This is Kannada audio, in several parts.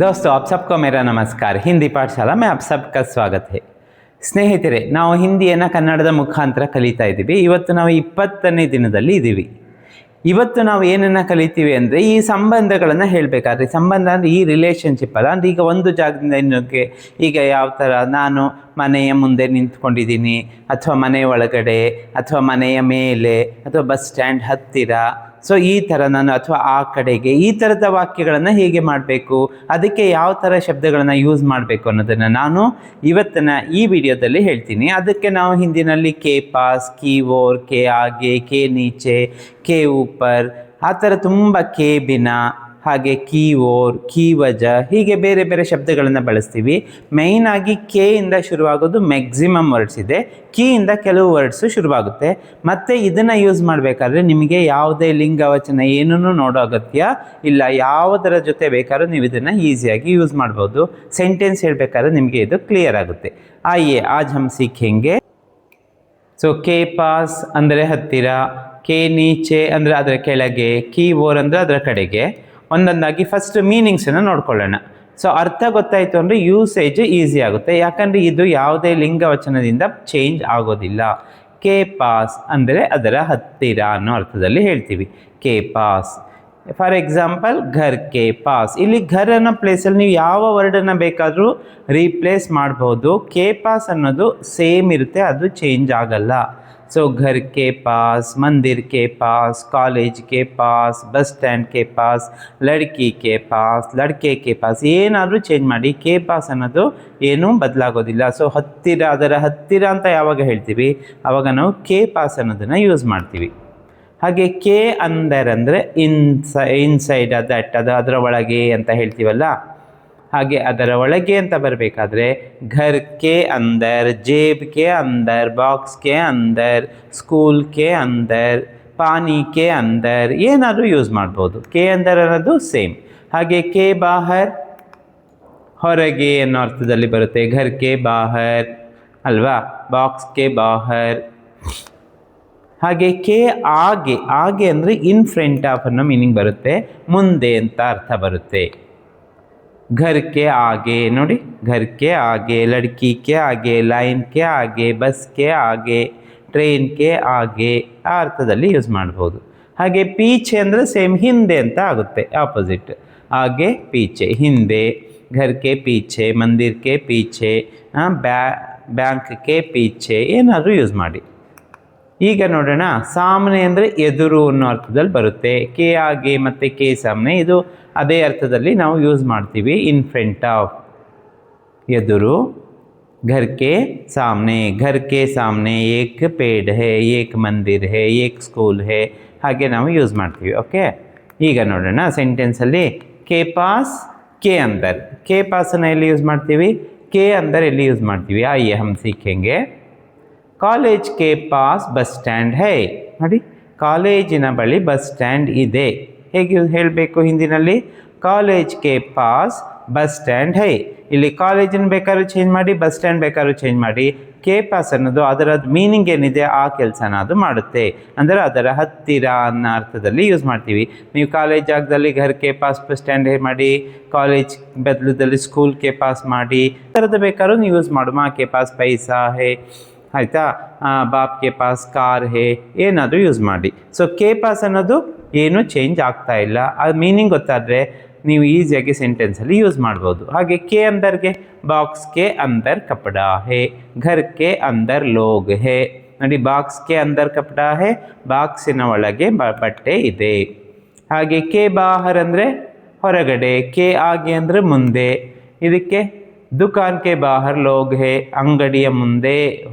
दोस्तों, आप सबको मेरा नमस्कार। हिंदी पाठशाला में आप सबका स्वागत है। ಸ್ನೇಹಿತರೆ, ನಾವು ಹಿಂದಿಯನ್ನು ಕನ್ನಡದ ಮುಖಾಂತರ ಕಲಿತಾ ಇದ್ದೀವಿ. ಇವತ್ತು ನಾವು 20ನೇ ದಿನದಲ್ಲಿ ಇದ್ದೀವಿ. ಇವತ್ತು ನಾವು ಏನನ್ನು ಕಲಿತೀವಿ ಅಂದರೆ, ಈ ಸಂಬಂಧಗಳನ್ನು ಹೇಳಬೇಕಾದ್ರೆ, ಸಂಬಂಧ ಅಂದರೆ ಈ ರಿಲೇಷನ್ಶಿಪ್ ಅಲ್ಲ. ಅಂದರೆ ಈಗ ಒಂದು ಜಾಗದಿಂದ ಇನ್ನೊಂದಕ್ಕೆ, ಈಗ ಯಾವ ಥರ ನಾನು ಮನೆಯ ಮುಂದೆ ನಿಂತ್ಕೊಂಡಿದ್ದೀನಿ, ಅಥವಾ ಮನೆಯ ಒಳಗಡೆ, ಅಥವಾ ಮನೆಯ ಮೇಲೆ, ಅಥವಾ ಬಸ್ ಸ್ಟ್ಯಾಂಡ್ ಹತ್ತಿರ, ಸೊ ಈ ಥರ ನಾನು, ಅಥವಾ ಆ ಕಡೆಗೆ, ಈ ಥರದ ವಾಕ್ಯಗಳನ್ನು ಹೇಗೆ ಮಾಡಬೇಕು, ಅದಕ್ಕೆ ಯಾವ ಥರ ಶಬ್ದಗಳನ್ನು ಯೂಸ್ ಮಾಡಬೇಕು ಅನ್ನೋದನ್ನು ನಾನು ಇವತ್ತಿನ ಈ ವಿಡಿಯೋದಲ್ಲಿ ಹೇಳ್ತೀನಿ. ಅದಕ್ಕೆ ನಾವು ಹಿಂದಿನಲ್ಲಿ ಕೆ ಪಾಸ್, ಕಿ ಓರ್, ಕೆ ಆಗೆ, ಕೆ ನೀಚೆ, ಕೆ ಊಪರ್, ಆ ಥರ ತುಂಬ ಕೆ ಬಿನಾ, ಹಾಗೆ ಕಿ ಓರ್, ಕಿ ವಜ, ಹೀಗೆ ಬೇರೆ ಬೇರೆ ಶಬ್ದಗಳನ್ನು ಬಳಸ್ತೀವಿ. ಮೇಯ್ನಾಗಿ ಕೆ ಇಂದ ಶುರುವಾಗೋದು ಮ್ಯಾಕ್ಸಿಮಮ್ ವರ್ಡ್ಸ್ ಇದೆ, ಕೀಯಿಂದ ಕೆಲವು ವರ್ಡ್ಸು ಶುರುವಾಗುತ್ತೆ. ಮತ್ತು ಇದನ್ನು ಯೂಸ್ ಮಾಡಬೇಕಾದ್ರೆ ನಿಮಗೆ ಯಾವುದೇ ಲಿಂಗವಚನ ಏನೂ ನೋಡೋ ಅಗತ್ಯ ಇಲ್ಲ. ಯಾವುದರ ಜೊತೆ ಬೇಕಾದ್ರೂ ನೀವು ಇದನ್ನು ಈಸಿಯಾಗಿ ಯೂಸ್ ಮಾಡ್ಬೋದು. ಸೆಂಟೆನ್ಸ್ ಹೇಳಬೇಕಾದ್ರೆ ನಿಮಗೆ ಇದು ಕ್ಲಿಯರ್ ಆಗುತ್ತೆ. ಆಯೇ ಆಜ್ ಹಮ್ ಸೀಖೆಂಗೆ. ಸೊ ಕೆ ಪಾಸ್ ಅಂದರೆ ಹತ್ತಿರ, ಕೆ ನೀಚೆ ಅಂದರೆ ಅದರ ಕೆಳಗೆ, ಕೀ ಓರ್ ಅಂದರೆ ಅದರ ಕಡೆಗೆ. ಒಂದೊಂದಾಗಿ ಫಸ್ಟ್ ಮೀನಿಂಗ್ಸನ್ನು ನೋಡ್ಕೊಳ್ಳೋಣ. ಸೊ ಅರ್ಥ ಗೊತ್ತಾಯಿತು ಅಂದರೆ ಯೂಸೇಜ್ ಈಸಿ ಆಗುತ್ತೆ, ಯಾಕಂದರೆ ಇದು ಯಾವುದೇ ಲಿಂಗವಚನದಿಂದ ಚೇಂಜ್ ಆಗೋದಿಲ್ಲ. ಕೆ ಪಾಸ್ ಅಂದರೆ ಅದರ ಹತ್ತಿರ ಅನ್ನೋ ಅರ್ಥದಲ್ಲಿ ಹೇಳ್ತೀವಿ, ಕೆ ಪಾಸ್. ಫಾರ್ ಎಕ್ಸಾಂಪಲ್, ಘರ್ ಕೆ ಪಾಸ್. ಇಲ್ಲಿ ಘರ್ ಅನ್ನೋ ಪ್ಲೇಸಲ್ಲಿ ನೀವು ಯಾವ ವರ್ಡನ್ನು ಬೇಕಾದರೂ ರೀಪ್ಲೇಸ್ ಮಾಡ್ಬೋದು. ಕೆ ಪಾಸ್ ಅನ್ನೋದು ಸೇಮ್ ಇರುತ್ತೆ, ಅದು ಚೇಂಜ್ ಆಗಲ್ಲ. ಸೊ ಘರ್ ಕೆ ಪಾಸ್, ಮಂದಿರ್ ಕೆ ಪಾಸ್, ಕಾಲೇಜ್ ಕೆ ಪಾಸ್, ಬಸ್ ಸ್ಟ್ಯಾಂಡ್ ಕೆ ಪಾಸ್, ಲಡ್ಕಿ ಕೆ ಪಾಸ್, ಲಡ್ಕೆ ಕೆ ಪಾಸ್, ಏನಾದರೂ ಚೇಂಜ್ ಮಾಡಿ, ಕೆ ಪಾಸ್ ಅನ್ನೋದು ಏನೂ ಬದಲಾಗೋದಿಲ್ಲ. ಸೊ ಹತ್ತಿರ, ಅದರ ಹತ್ತಿರ ಅಂತ ಯಾವಾಗ ಹೇಳ್ತೀವಿ ಆವಾಗ ನಾವು ಕೆ ಪಾಸ್ ಅನ್ನೋದನ್ನು ಯೂಸ್ ಮಾಡ್ತೀವಿ. ಹಾಗೆ ಕೆ ಅಂದರ್ ಅಂದರೆ ಇನ್ಸೈಡ್, ಅದರ ಒಳಗೆ ಅಂತ ಹೇಳ್ತೀವಲ್ಲ, ಹಾಗೆ ಅದರ ಒಳಗೆ ಅಂತ ಬರಬೇಕಾದ್ರೆ ಘರ್ ಕೆ ಅಂದರ್, ಜೇಬ್ ಕೆ ಅಂದರ್, ಬಾಕ್ಸ್ ಕೆ ಅಂದರ್, ಸ್ಕೂಲ್ ಕೆ ಅಂದರ್, ಪಾನಿ ಕೆ ಅಂದರ್, ಏನಾದರೂ ಯೂಸ್ ಮಾಡ್ಬೋದು. ಕೆ ಅಂದರ್ ಅನ್ನೋದು ಸೇಮ್. ಹಾಗೆ ಕೆ ಬಾಹರ್, ಹೊರಗೆ ಅನ್ನೋ ಅರ್ಥದಲ್ಲಿ ಬರುತ್ತೆ. ಘರ್ ಕೆ ಬಾಹರ್ ಅಲ್ವಾ, ಬಾಕ್ಸ್ ಕೆ ಬಾಹರ್. ಹಾಗೆ ಕೆ ಆಗೆ, ಆಗೆ ಅಂದರೆ ಇನ್ ಫ್ರಂಟ್ ಆಫ್ ಅನ್ನೋ ಮೀನಿಂಗ್ ಬರುತ್ತೆ, ಮುಂದೆ ಅಂತ ಅರ್ಥ ಬರುತ್ತೆ. घर के आगे ನೋಡಿ, घर के आगे, लड़की के आगे, लाइन के आगे, बस के आगे, ट्रेन के आगे, ಆ ಅರ್ಥದಲ್ಲಿ ಯೂಸ್ ಮಾಡ್ಬೋದು. ಹಾಗೆ ಪೀಛೆ ಅಂದರೆ ಸೇಮ್, ಹಿಂದೆ ಅಂತ ಆಗುತ್ತೆ, ಆಪೋಸಿಟ್. ಆಗೆ ಪೀಛೆ, ಹಿಂದೆ. घर के पीछे, मंदिर के पीछे, ಬ್ಯಾಂಕ್ ಕೆ ಪೀಛೆ, ಏನಾದರೂ ಯೂಸ್ ಮಾಡಿ. ಈಗ ನೋಡೋಣ, ಸಾಮನೆ ಅಂದರೆ ಎದುರು ಅನ್ನೋ ಅರ್ಥದಲ್ಲಿ ಬರುತ್ತೆ. ಕೆ ಆಗೆ ಮತ್ತು ಕೆ ಸಾಮನೆ, ಇದು ಅದೇ ಅರ್ಥದಲ್ಲಿ ನಾವು ಯೂಸ್ ಮಾಡ್ತೀವಿ. ಇನ್ ಫ್ರಂಟ್ ಆಫ್, ಎದುರು. ಘರ್ ಕೆ ಸಾಮನೆ, ಘರ್ ಕೆ ಸಾಮನೆ ಏಕ್ ಪೇಡ್ ಹೇ, ಏಕ್ ಮಂದಿರ್ ಹೇ, ಏಕ್ ಸ್ಕೂಲ್ ಹೇ, ಹಾಗೆ ನಾವು ಯೂಸ್ ಮಾಡ್ತೀವಿ. ಓಕೆ, ಈಗ ನೋಡೋಣ ಸೆಂಟೆನ್ಸಲ್ಲಿ ಕೆ ಪಾಸ್, ಕೆ ಅಂದರ್. ಕೆ ಪಾಸನ್ನು ಎಲ್ಲಿ ಯೂಸ್ ಮಾಡ್ತೀವಿ, ಕೆ ಅಂದರ್ ಎಲ್ಲಿ ಯೂಸ್ ಮಾಡ್ತೀವಿ. ಆಯೇ ಹಮ್ ಸೀಖೆಂಗೆ. ಕಾಲೇಜ್ ಕೆ ಪಾಸ್ ಬಸ್ ಸ್ಟ್ಯಾಂಡ್ ಹೈ. ನೋಡಿ, ಕಾಲೇಜಿನ ಬಳಿ ಬಸ್ ಸ್ಟ್ಯಾಂಡ್ ಇದೆ. ಹೇಗೆ ಹೇಳಬೇಕು ಹಿಂದಿನಲ್ಲಿ, ಕಾಲೇಜ್ ಕೆ ಪಾಸ್ ಬಸ್ ಸ್ಟ್ಯಾಂಡ್ ಹೈ. ಇಲ್ಲಿ ಕಾಲೇಜನ್ನು ಬೇಕಾದ್ರೂ ಚೇಂಜ್ ಮಾಡಿ, ಬಸ್ ಸ್ಟ್ಯಾಂಡ್ ಬೇಕಾದ್ರೂ ಚೇಂಜ್ ಮಾಡಿ. ಕೆ ಪಾಸ್ ಅನ್ನೋದು ಅದರ ಮೀನಿಂಗ್ ಏನಿದೆ ಆ ಕೆಲಸನ ಅದು ಮಾಡುತ್ತೆ, ಅಂದರೆ ಅದರ ಹತ್ತಿರ ಅನ್ನೋ ಅರ್ಥದಲ್ಲಿ ಯೂಸ್ ಮಾಡ್ತೀವಿ. ನೀವು ಕಾಲೇಜ್ ಜಾಗದಲ್ಲಿ ಘರ್ ಕೆ ಪಾಸ್ ಬಸ್ ಸ್ಟ್ಯಾಂಡ್ ಹೇ ಮಾಡಿ, ಕಾಲೇಜ್ ಬದಲದಲ್ಲಿ ಸ್ಕೂಲ್ ಕೆ ಪಾಸ್ ಮಾಡಿ, ಈ ಥರದ ಬೇಕಾದ್ರೂ ನೀವು ಯೂಸ್ ಮಾಡು. ಮಾ ಕೆ ಪಾಸ್ ಪೈಸಾ ಹೇ, ಆಯಿತಾ, ಬಾಪ್ ಕೆ ಪಾಸ್ ಕಾರ್ ಹೇ, ಏನಾದರೂ ಯೂಸ್ ಮಾಡಿ. ಸೊ ಕೆ ಪಾಸ್ ಅನ್ನೋದು ಏನೂ ಚೇಂಜ್ ಆಗ್ತಾ ಇಲ್ಲ. ಅದು ಮೀನಿಂಗ್ ಗೊತ್ತಾದರೆ ನೀವು ಈಸಿಯಾಗಿ ಸೆಂಟೆನ್ಸಲ್ಲಿ ಯೂಸ್ ಮಾಡ್ಬೋದು. ಹಾಗೆ ಕೆ ಅಂದರ್ಗೆ, ಬಾಕ್ಸ್ ಕೆ ಅಂದರ್ ಕಪಡಾ ಹೇ, ಘರ್ ಕೆ ಅಂದರ್ ಲೋಗ್ ಹೇ. ನೋಡಿ, ಬಾಕ್ಸ್ ಕೆ ಅಂದರ್ ಕಪಡಾ ಹೇ, ಬಾಕ್ಸಿನ ಒಳಗೆ ಬಟ್ಟೆ ಇದೆ. ಹಾಗೆ ಕೆ ಬಾಹರ್ ಅಂದರೆ ಹೊರಗಡೆ, ಕೆ ಆಗೆ ಅಂದರೆ ಮುಂದೆ. ಇದಕ್ಕೆ ದುಕಾನ್ ಕೆ ಬಾಹರ್ ಲೋಗ್ ಹೇ, ಅಂಗಡಿಯ ಮುಂದೆ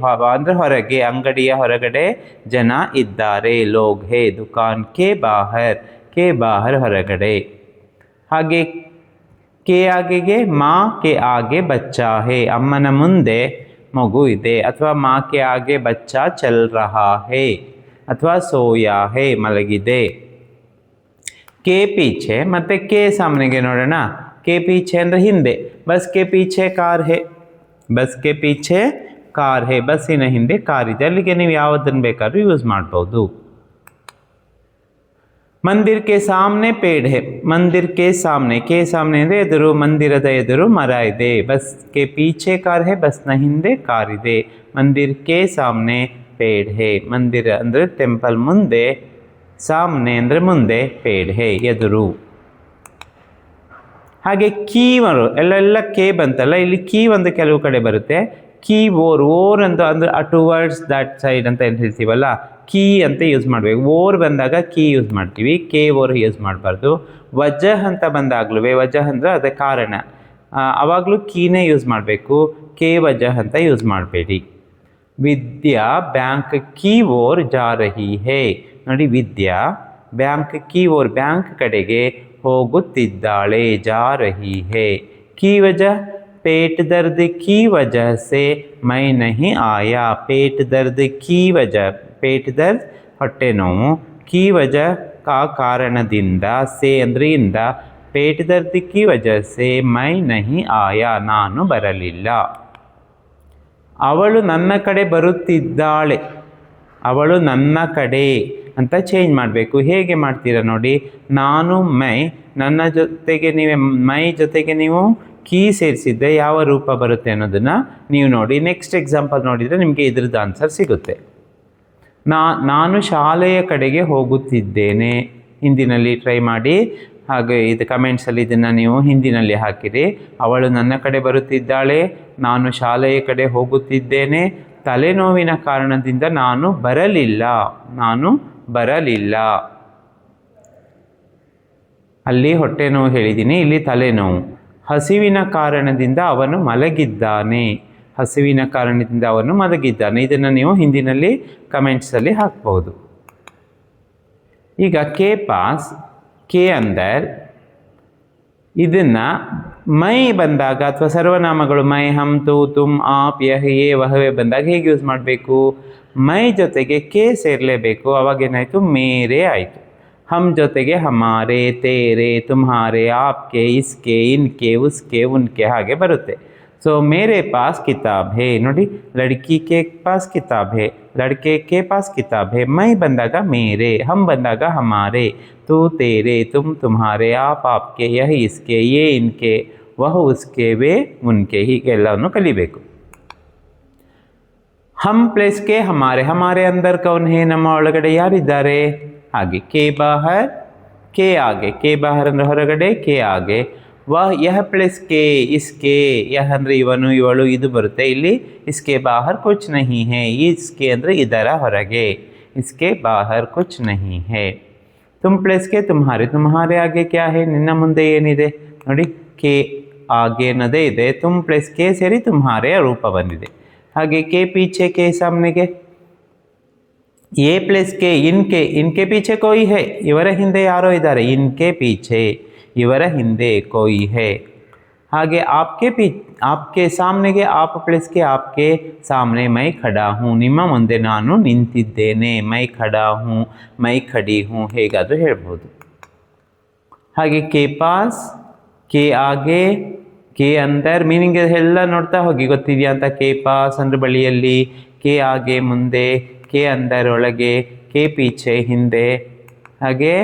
ಅಂದರೆ ಹೊರಗೆ, ಅಂಗಡಿಯ ಹೊರಗಡೆ ಜನ ಇದ್ದಾರೆ. ಲೋಗ್ ಹೇ, ದುಕಾನ್ ಕೆ ಬಾಹರ್, ಕೆ ಬಾಹರ್ ಹೊರಗಡೆ. ಹಾಗೆ ಕೆ ಆಗೆಗೆ ಮಾ ಕೆ ಆಗೆ ಬಚ್ಚಾ ಹೇ, ಅಮ್ಮನ ಮುಂದೆ ಮಗು ಇದೆ. ಅಥವಾ ಮಾ ಕೆ ಆಗೆ ಬಚ್ಚಾ ಚಲ್ ರಹಾ ಹೇ, ಅಥವಾ ಸೋಯಾ ಹೇ, ಮಲಗಿದೆ. ಕೆ ಪೀಛೆ ಮತ್ತು ಕೆ ಸಾಮನೆಗೆ ನೋಡೋಣ. ಕೆ ಪೀಛೆ ಅಂದರೆ ಹಿಂದೆ, ಬಸ್ ಕೆ ಪೀಛೆ ಕಾರ್ ಹೇ, ಬಸ್ ಕೆ ಪೀಛೆ ಕಾರ್ ಹೇ, ಬಸ್ಸಿನ ಹಿಂದೆ ಕಾರ್ ಇದೆ. ಅಲ್ಲಿಗೆ ನೀವು ಯಾವುದನ್ನು ಬೇಕಾದ್ರೂ ಯೂಸ್ ಮಾಡ್ಬೋದು. ಮಂದಿರ್ ಕೆ ಸಾಮ್ನೆ ಪೇಡ್ ಹೇ, ಮಂದಿರ್ ಕೆ ಸಾಮ್ನೆ ಅಂದರೆ ಎದುರು, ಮಂದಿರದ ಎದುರು ಮರ ಇದೆ. ಬಸ್ ಕೆ ಪೀಛೆ ಕಾರ್ ಹೇ, ಬಸ್ನ ಹಿಂದೆ ಕಾರ್ ಇದೆ. ಮಂದಿರ್ ಕೆ ಸಾಮ್ನೆ ಪೇಡ್ ಹೇ, ಮಂದಿರ ಅಂದರೆ ಟೆಂಪಲ್ ಮುಂದೆ, ಸಾಮ್ನೆ ಅಂದರೆ ಮುಂದೆ, ಪೇಡ್ ಹೇ ಎದುರು. ಹಾಗೆ ಕೀ ಎಲ್ಲ ಕೆ ಬಂತಲ್ಲ, ಇಲ್ಲಿ ಕೀ ಒಂದು ಕೆಲವು ಕಡೆ ಬರುತ್ತೆ. ಕೀ ಓರ್ ಅಂತ ಅಂದರೆ ಟುವರ್ಡ್ಸ್ ದಟ್ ಸೈಡ್ ಅಂತ ಏನು ಹೇಳ್ತೀವಲ್ಲ, ಕೀ ಅಂತ ಯೂಸ್ ಮಾಡಬೇಕು. ಓರ್ ಬಂದಾಗ ಕೀ ಯೂಸ್ ಮಾಡ್ತೀವಿ, ಕೆ ಓರ್ ಯೂಸ್ ಮಾಡಬಾರ್ದು. ವಜಹ್ ಅಂತ ಬಂದಾಗ್ಲೂ, ವಜಹ್ ಅಂದರೆ ಅದೇ ಕಾರಣ, ಆವಾಗಲೂ ಕೀನೇ ಯೂಸ್ ಮಾಡಬೇಕು, ಕೆ ವಜಹ್ ಅಂತ ಯೂಸ್ ಮಾಡಬೇಡಿ. ವಿದ್ಯಾ ಬ್ಯಾಂಕ್ ಕೀ ಓರ್ ಜಾ ರಹಿ ಹೇ, ನೋಡಿ ವಿದ್ಯಾ ಬ್ಯಾಂಕ್ ಕೀ ಓರ್ ಬ್ಯಾಂಕ್ ಕಡೆಗೆ ಹೋಗುತ್ತಿದ್ದಾಳೆ, ಜಾ ರಹಿ ಹೇ. ಕೀ ವಜಹ್ पेट दर्द की वजह से मैं नहीं आया, पेट दर्द की वजह, पेट दर्द ಹೊಟ್ಟೆ ನೋವು, की वजह का ಕಾರಣದಿಂದ, से ಅಂದರೆ ಇಂದ, पेट दर्द की वजह से मैं नहीं आया ನಾನು ಬರಲಿಲ್ಲ. ಅವಳು ನನ್ನ ಕಡೆ ಬರುತ್ತಿದ್ದಾಳೆ, ಅವಳು ನನ್ನ ಕಡೆ ಅಂತ ಚೇಂಜ್ ಮಾಡಬೇಕು. ಹೇಗೆ ಮಾಡ್ತೀರಾ ನೋಡಿ, ನಾನು ಮೈ, ನನ್ನ ಜೊತೆಗೆ ನೀವೇ ಮೈ ಜೊತೆಗೆ ನೀವು ಕೀ ಸೇರಿಸಿದ್ದೆ ಯಾವ ರೂಪ ಬರುತ್ತೆ ಅನ್ನೋದನ್ನು ನೀವು ನೋಡಿ. ನೆಕ್ಸ್ಟ್ ಎಕ್ಸಾಂಪಲ್ ನೋಡಿದರೆ ನಿಮಗೆ ಇದ್ರದ್ದು ಆನ್ಸರ್ ಸಿಗುತ್ತೆ. ನಾನು ಶಾಲೆಯ ಕಡೆಗೆ ಹೋಗುತ್ತಿದ್ದೇನೆ, ಹಿಂದಿನಲ್ಲಿ ಟ್ರೈ ಮಾಡಿ. ಹಾಗೆ ಇದು ಕಮೆಂಟ್ಸಲ್ಲಿ ಇದನ್ನು ನೀವು ಹಿಂದಿನಲ್ಲಿ ಹಾಕಿರಿ. ಅವಳು ನನ್ನ ಕಡೆ ಬರುತ್ತಿದ್ದಾಳೆ, ನಾನು ಶಾಲೆಯ ಕಡೆ ಹೋಗುತ್ತಿದ್ದೇನೆ, ತಲೆನೋವಿನ ಕಾರಣದಿಂದ ನಾನು ಬರಲಿಲ್ಲ, ಅಲ್ಲಿ ಹೊಟ್ಟೆ ನೋವು ಹೇಳಿದ್ದೀನಿ, ಇಲ್ಲಿ ತಲೆನೋವು. ಹಸಿವಿನ ಕಾರಣದಿಂದ ಅವನು ಮಲಗಿದ್ದಾನೆ, ಹಸಿವಿನ ಕಾರಣದಿಂದ ಅವನು ಮಲಗಿದ್ದಾನೆ. ಇದನ್ನು ನೀವು ಹಿಂದಿನಲ್ಲಿ ಕಮೆಂಟ್ಸಲ್ಲಿ ಹಾಕ್ಬೋದು. ಈಗ ಕೆ ಪಾಸ್, ಕೆ ಅಂದರ್, ಇದನ್ನು ಮೈ ಬಂದಾಗ ಅಥವಾ ಸರ್ವನಾಮಗಳು ಮೈ, ಹಮ್, ತು, ತುಮ್, ಆಪ್, ಯಹ್, ಯೇ, ವಹವೆ ಬಂದಾಗ ಹೇಗೆ ಯೂಸ್ ಮಾಡಬೇಕು? ಮೈ ಜೊತೆಗೆ ಕೆ ಸೇರಲೇಬೇಕು, ಅವಾಗೇನಾಯಿತು, ಮೇರೆ ಆಯಿತು. ಹಮ್ ಜೊತೆಗೆ ಹಮಾರೆ, ತೇರೆ, ತುಮ್ಹಾರೆ, ಆಪ್ಕೆ, ಇಸ್ಕೆ, ಇನ್ಕೆ, ಉಸ್ಕೆ, ಉನ್ಕೆ ಹಾಗೆ ಬರುತ್ತೆ. ಸೊ ಮೇರೆ ಪಾಸ್ ಕಿತಾಬ್ ಹೇ, ನೋಡಿ ಲಡ್ಕಿ ಕೆ ಪಾಸ್ ಕಿತಾಬ್ ಹೇ, ಲಡ್ಕೆ ಕೆ ಪಾಸ್ ಕಿತಾಬ್ ಹೇ. ಮೈ ಬಂದಾಗ ಮೇರೆ, ಹಮ್ ಬಂದಾಗ ಹಮಾರೆ, ತು ತೇರೆ, ತುಮ್ ತುಮ್ಹಾರೆ, ಆಪ್ ಆಪ್ಕೆ, ಯಹ್ ಇಸ್ಕೆ, ಯೇ ಇನ್ಕೆ, ವಹ ಉಸ್ಕೆ, ವೇ ಉನ್ಕೆ, ಹೀಗೆಲ್ಲವನ್ನು ಕಲಿಬೇಕು. ಹಮ್ ಪ್ಲೇಸ್ಗೆ ಹಮಾರೆ, ಹಮಾರೆ ಅಂದರ್ ಕೌನ್ ಹೇ, ನಮ್ಮ ಒಳಗಡೆ ಯಾರಿದ್ದಾರೆ? ಹಾಗೆ ಕೆ ಬಾಹರ್, ಕೆ ಆಗೆ, ಕೆ ಬಾಹರ್ ಅಂದರೆ ಹೊರಗಡೆ, ಕೆ ಆಗೆ. ವಹ ಯಹ ಪ್ಲಸ್ ಕೆ, ಇಸ್ಕೆ, ಯಹ ಅಂದರೆ ಇವನು ಇವಳು ಇದು ಬರುತ್ತೆ. ಇಲ್ಲಿ ಇಸ್ಕೆ ಬಾಹರ್ ಕುಚ್ ನಹಿ ಹೇ, ಇಸ್ಕೆ ಅಂದರೆ ಇದರ ಹೊರಗೆ, ಇಸ್ಕೆ ಬಾಹರ್ ಕುಚ್ ನಹಿ ಹೇ. ತುಮ್ ಪ್ಲಸ್ಗೆ ತುಮ್ಹಾರೆ, ತುಮ್ಹಾರೆ ಆಗೆ ಕ್ಯಾ ಹೇ, ನಿನ್ನ ಮುಂದೆ ಏನಿದೆ ನೋಡಿ, ಕೆ ಆಗೆ ಅನ್ನೋದೇ ಇದೆ, ತುಮ್ ಪ್ಲಸ್ ಕೆ ಸೇರಿ ತುಮ್ಹಾರೆ ರೂಪ ಬಂದಿದೆ. ಹಾಗೆ ಕೆ ಪೀಛೆ ಕೆ ಸಾಮ್ನೆಗೆ ಎ ಪ್ಲಸ್ ಕೆ, ಇನ್ಕೆ ಪೀಛೆ ಕೋಯಿ ಹೇ, ಇವರ ಹಿಂದೆ ಯಾರೋ ಇದ್ದಾರೆ, ಇನ್ಕೆ ಪೀಛೆ, ಇವರ ಹಿಂದೆ ಕೋಯಿ ಹೇ. ಹಾಗೆ ಆಪ್ಕೆ ಸಾಮ್ನೆಗೆ ಆಪ್ ಪ್ಲಸ್ಗೆ ಆಪ್ಕೆ ಸಾಮ್ನೆ ಮೈ ಖಡಾ ಹೂँ, ನಿಮ್ಮ ಮುಂದೆ ನಾನು ನಿಂತಿದ್ದೇನೆ, ಮೈ ಖಡಾ ಹೂँ, ಮೈ ಖಡಿ ಹೂँ ಹೇಗಾದರೂ ಹೇಳ್ಬೋದು. ಹಾಗೆ ಕೆ ಪಾಸ್, ಕೆ ಆಗೆ, ಕೆ ಅಂದರ್, ಮೀನಿಂಗ್ ಎಲ್ಲ ನೋಡ್ತಾ ಹೋಗಿ ಗೊತ್ತಿದೆಯಾ ಅಂತ. ಕೆ ಪಾಸ್ ಅಂದರೆ ಬಳಿಯಲ್ಲಿ, ಕೆ ಆಗೆ ಮುಂದೆ, ಕೆ ಅಂದರ್ ಒಳಗೆ, ಕೆ ಪೀಛೆ ಹಿಂದೆ. ಹಾಗೆ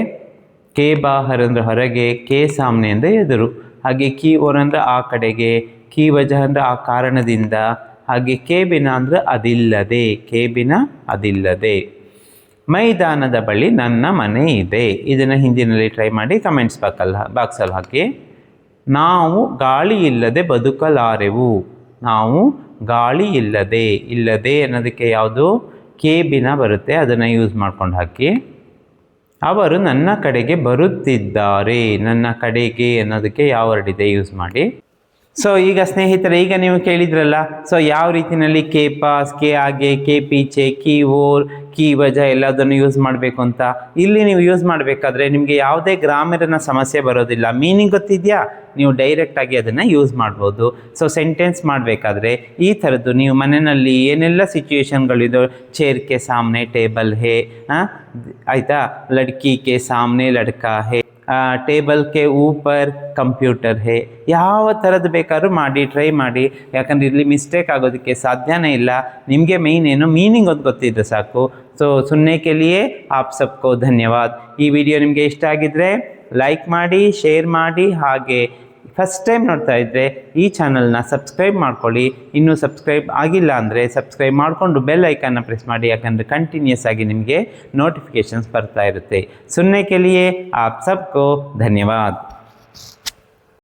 ಕೆ ಬಾಹರ್ ಅಂದರೆ ಹೊರಗೆ, ಕೆ ಸಾಮ್ನೆ ಅಂದರೆ ಎದುರು. ಹಾಗೆ ಕಿ ಓರ್ ಅಂದರೆ ಆ ಕಡೆಗೆ, ಕಿ ವಜಹ ಅಂದರೆ ಆ ಕಾರಣದಿಂದ. ಹಾಗೆ ಕೆ ಬಿನ ಅಂದರೆ ಅದಿಲ್ಲದೆ, ಕೆ ಬಿನ ಅದಿಲ್ಲದೆ. ಮೈದಾನದ ಬಳಿ ನನ್ನ ಮನೆ ಇದೆ, ಇದನ್ನು ಹಿಂದಿನಲ್ಲಿ ಟ್ರೈ ಮಾಡಿ ಕಮೆಂಟ್ಸ್ ಬಾಕ್ಸಲ್ಲಿ ಹಾಕಿ. ನಾವು ಗಾಳಿ ಇಲ್ಲದೆ ಬದುಕಲಾರೆವು, ನಾವು ಗಾಳಿ ಇಲ್ಲದೆ ಅನ್ನೋದಕ್ಕೆ ಯಾವುದು ಕೆ ಬಿನ ಬರುತ್ತೆ, ಅದನ್ನು ಯೂಸ್ ಮಾಡ್ಕೊಂಡು ಹಾಕಿ. ಅವರು ನನ್ನ ಕಡೆಗೆ ಬರುತ್ತಿದ್ದಾರೆ, ನನ್ನ ಕಡೆಗೆ ಅನ್ನೋದಕ್ಕೆ ಯಾವ ವರ್ಡ್ ಇದೆ ಯೂಸ್ ಮಾಡಿ. ಸೊ ಈಗ ಸ್ನೇಹಿತರೆ, ಈಗ ನೀವು ಕೇಳಿದ್ರಲ್ಲ, ಸೊ ಯಾವ ರೀತಿಯಲ್ಲಿ ಕೆ ಪಾಸ್, ಕೆ ಆಗೆ, ಕೆ ಪೀಚೆ, ಕಿ ಓರ್, ಕಿ ವಜ ಎಲ್ಲದನ್ನು ಯೂಸ್ ಮಾಡಬೇಕು ಅಂತ. ಇಲ್ಲಿ ನೀವು ಯೂಸ್ ಮಾಡಬೇಕಾದ್ರೆ ನಿಮಗೆ ಯಾವುದೇ ಗ್ರಾಮರಿನ ಸಮಸ್ಯೆ ಬರೋದಿಲ್ಲ. ಮೀನಿಂಗ್ ಗೊತ್ತಿದೆಯಾ, ನೀವು ಡೈರೆಕ್ಟಾಗಿ ಅದನ್ನು ಯೂಸ್ ಮಾಡ್ಬೋದು. ಸೊ ಸೆಂಟೆನ್ಸ್ ಮಾಡಬೇಕಾದ್ರೆ ಈ ಥರದ್ದು ನೀವು ಮನೆಯಲ್ಲಿ ಏನೆಲ್ಲ ಸಿಚುಯೇಷನ್ಗಳಿದೋ, ಚೇರ್ ಕೆ ಸಾಮ್ನೆ ಟೇಬಲ್ ಹೇ, ಆಯಿತಾ, ಲಡ್ಕಿ ಕೆ ಸಾಮ್ನೆ ಲಡ್ಕಾ ಹೇ, ಟೇಬಲ್ ಕೆ ಊಪರ್ ಕಂಪ್ಯೂಟರ್ ಹೇ, ಯಾವ ಥರದ್ದು ಬೇಕಾದ್ರೂ ಮಾಡಿ ಟ್ರೈ ಮಾಡಿ. ಯಾಕಂದರೆ ಇಲ್ಲಿ ಮಿಸ್ಟೇಕ್ ಆಗೋದಕ್ಕೆ ಸಾಧ್ಯನೇ ಇಲ್ಲ. ನಿಮಗೆ ಮೇಯ್ನ್ ಏನು, ಮೀನಿಂಗ್ ಒಂದು ಗೊತ್ತಿದ್ರೆ ಸಾಕು. ಸೊ ಸುನ್ನೆ ಕೆ ಲಿಯೆ ಆಪ್ ಸಬ್ಕೋ ಧನ್ಯವಾದ. ಈ ವಿಡಿಯೋ ನಿಮಗೆ ಇಷ್ಟ ಆಗಿದ್ರೆ ಲೈಕ್ ಮಾಡಿ, ಶೇರ್ ಮಾಡಿ, ಹಾಗೆ ಫಸ್ಟ್ ಟೈಮ್ ನೋಡ್ತಾ ಇದ್ದರೆ ಈ ಚಾನಲ್ನ ಸಬ್ಸ್ಕ್ರೈಬ್ ಮಾಡ್ಕೊಳ್ಳಿ. ಇನ್ನೂ ಸಬ್ಸ್ಕ್ರೈಬ್ ಆಗಿಲ್ಲ ಅಂದರೆ ಸಬ್ಸ್ಕ್ರೈಬ್ ಮಾಡಿಕೊಂಡು ಬೆಲ್ ಐಕನ್ನ ಪ್ರೆಸ್ ಮಾಡಿ, ಯಾಕಂದರೆ ಕಂಟಿನ್ಯೂಸ್ ಆಗಿ ನಿಮಗೆ ನೋಟಿಫಿಕೇಷನ್ಸ್ ಬರ್ತಾ ಇರುತ್ತೆ. ಸುನ್ನೆ ಕೆ ಲಿಯೆ ಆಪ್ ಸಬ್ಕೋ ಧನ್ಯವಾದ.